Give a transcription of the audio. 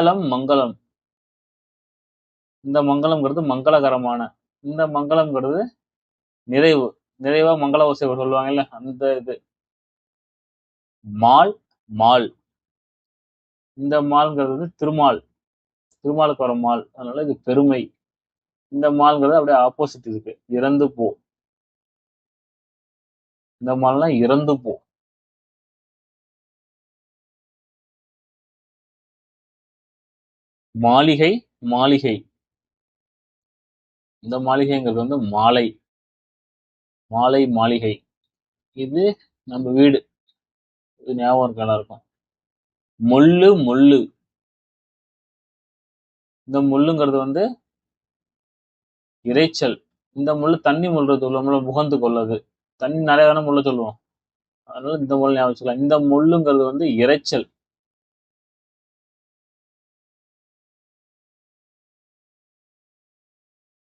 மங்களம் மங்களம். இந்த மங்களம்ங்கிறது மங்களகரமான. இந்த மங்களம்ங்கிறது நிறைவு. நிறைவா மங்கள ஓசை சொல்லுவாங்கல்ல, அந்த இது. Mall mall. இந்த மால்ங்கிறது திருமால். திருமாலுக்கு வர மால். அதனால இது பெருமை. இந்த மால்ங்கிறது அப்படியே ஆப்போசிட் இருக்கு. இறந்து போ. இந்த மால்னா இறந்து போ. மாளிகை மாளிகை. இந்த மாளிகைங்கிறது வந்து மாலை. மாலை மாளிகை. இது நம்ம வீடு. இது ஞாபகம் இருக்க நல்லா இருக்கும். முள்ளு முள்ளு. இந்த முள்ளுங்கிறது வந்து இரைச்சல். இந்த முள்ளு தண்ணி முள்றது நம்மள முகந்து கொள்ளது. தண்ணி நிறைய தானே முள்ள சொல்லுவோம். அதனால இந்த முள் ஞாபகம் வச்சுக்கலாம். இந்த முள்ளுங்கிறது வந்து இரைச்சல்.